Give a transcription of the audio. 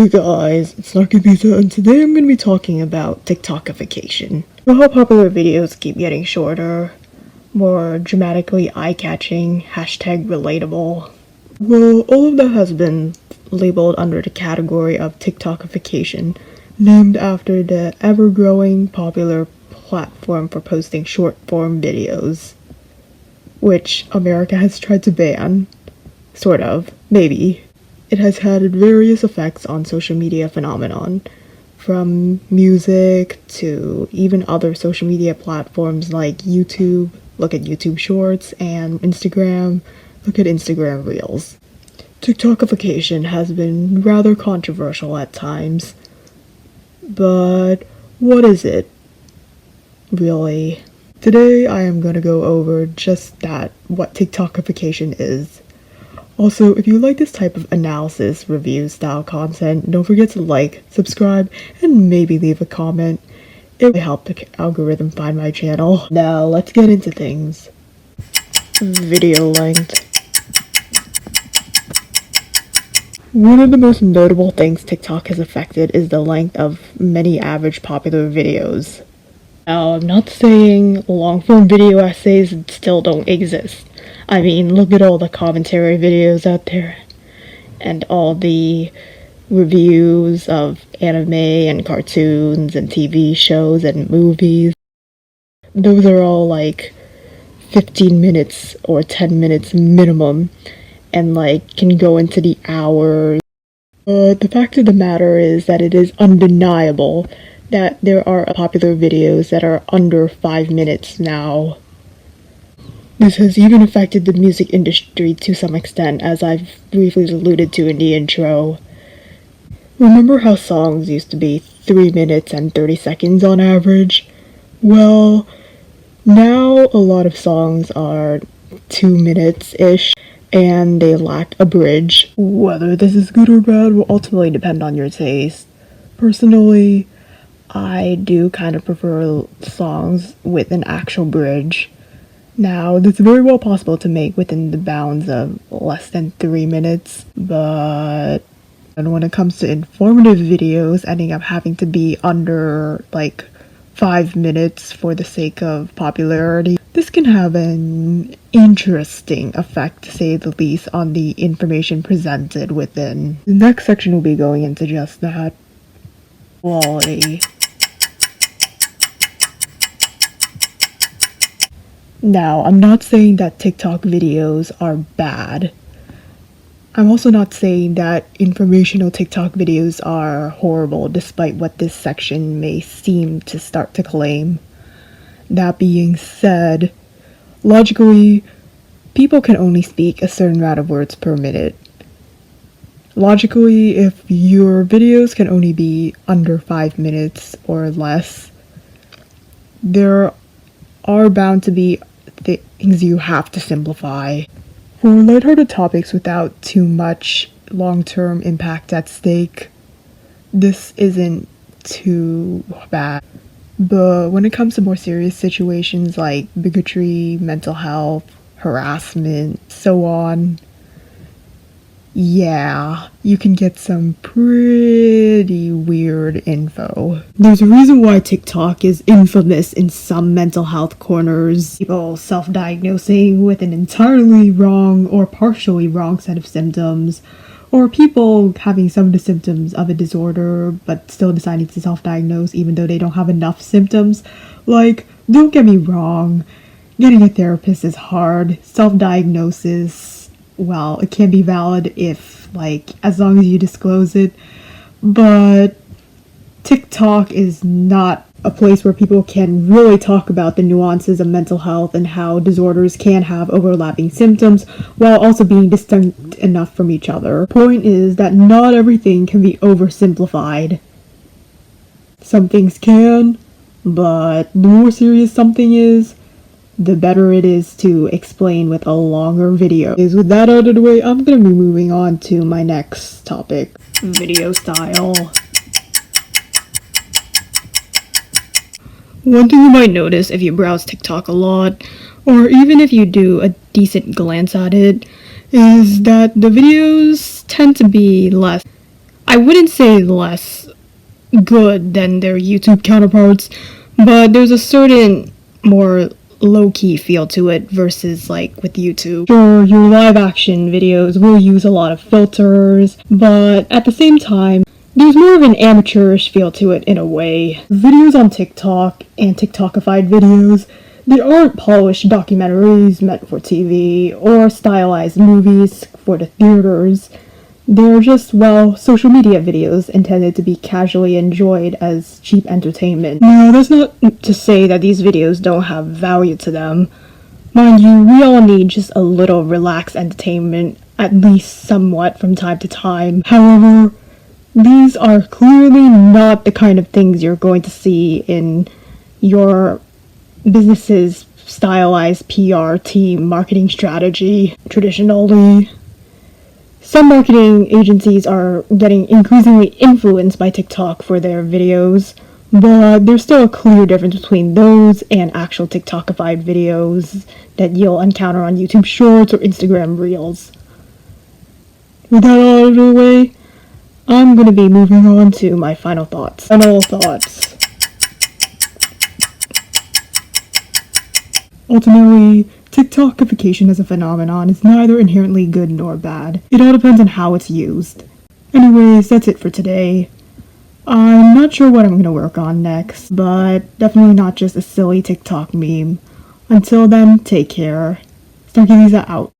Hey guys, it's Snarky Pizza, and today I'm going to be talking about TikTokification. You know how popular videos keep getting shorter, more dramatically eye-catching, hashtag relatable? Well, all of that has been labeled under the category of TikTokification, named after the ever-growing popular platform for posting short-form videos, which America has tried to ban. Sort of. Maybe. It has had various effects on social media phenomenon, from music to even other social media platforms like YouTube, look at YouTube Shorts, and Instagram, look at Instagram Reels. TikTokification has been rather controversial at times, but what is it, really? Today I am going to go over just that, what TikTokification is. Also, if you like this type of analysis, review style content, don't forget to like, subscribe, and maybe leave a comment. It will help the algorithm find my channel. Now, let's get into things. Video length. One of the most notable things TikTok has affected is the length of many average popular videos. Now, I'm not saying long-form video essays still don't exist. I mean, look at all the commentary videos out there, and all the reviews of anime and cartoons and TV shows and movies. Those are all like 15 minutes or 10 minutes minimum, and like can go into the hours. But the fact of the matter is that it is undeniable that there are popular videos that are under 5 minutes now. This has even affected the music industry to some extent, as I've briefly alluded to in the intro. Remember how songs used to be 3 minutes and 30 seconds on average? Well, now a lot of songs are 2 minutes-ish, and they lack a bridge. Whether this is good or bad will ultimately depend on your taste. Personally, I do kind of prefer songs with an actual bridge. Now, it's very well possible to make within the bounds of less than 3 minutes, but when it comes to informative videos ending up having to be under like 5 minutes for the sake of popularity, this can have an interesting effect, to say the least, on the information presented within. The next section will be going into just that. Quality. Now, I'm not saying that TikTok videos are bad. I'm also not saying that informational TikTok videos are horrible, despite what this section may seem to start to claim. That being said, logically, people can only speak a certain amount of words per minute. Logically, if your videos can only be under 5 minutes or less, there are bound to be things you have to simplify. For lighthearted topics without too much long-term impact at stake, this isn't too bad. But when it comes to more serious situations like bigotry, mental health, harassment, so on, yeah, you can get some pretty weird info. There's a reason why TikTok is infamous in some mental health corners. People self-diagnosing with an entirely wrong or partially wrong set of symptoms, or people having some of the symptoms of a disorder but still deciding to self-diagnose even though they don't have enough symptoms. Like, don't get me wrong, getting a therapist is hard. Self-diagnosis, well, it can be valid if, like, as long as you disclose it, but TikTok is not a place where people can really talk about the nuances of mental health and how disorders can have overlapping symptoms while also being distinct enough from each other. Point is that not everything can be oversimplified. Some things can, but the more serious something is, the better it is to explain with a longer video. With that out of the way, I'm gonna be moving on to my next topic. Video style. One thing you might notice if you browse TikTok a lot, or even if you do a decent glance at it, is that the videos tend to be less I wouldn't say less good than their YouTube counterparts, but there's a certain more low-key feel to it versus like with YouTube. Sure, your live action videos will use a lot of filters, but at the same time, there's more of an amateurish feel to it in a way. Videos on TikTok and TikTokified videos, they aren't polished documentaries meant for TV or stylized movies for the theaters. They're just, well, social media videos intended to be casually enjoyed as cheap entertainment. Now, that's not to say that these videos don't have value to them. Mind you, we all need just a little relaxed entertainment, at least somewhat from time to time. However, these are clearly not the kind of things you're going to see in your business's stylized PR team marketing strategy. Traditionally, some marketing agencies are getting increasingly influenced by TikTok for their videos, but there's still a clear difference between those and actual TikTokified videos that you'll encounter on YouTube Shorts or Instagram Reels. With that all out of the way, I'm going to be moving on to my final thoughts. Ultimately, TikTokification as a phenomenon is neither inherently good nor bad. It all depends on how it's used. Anyways, that's it for today. I'm not sure what I'm going to work on next, but definitely not just a silly TikTok meme. Until then, take care. Stargazer out.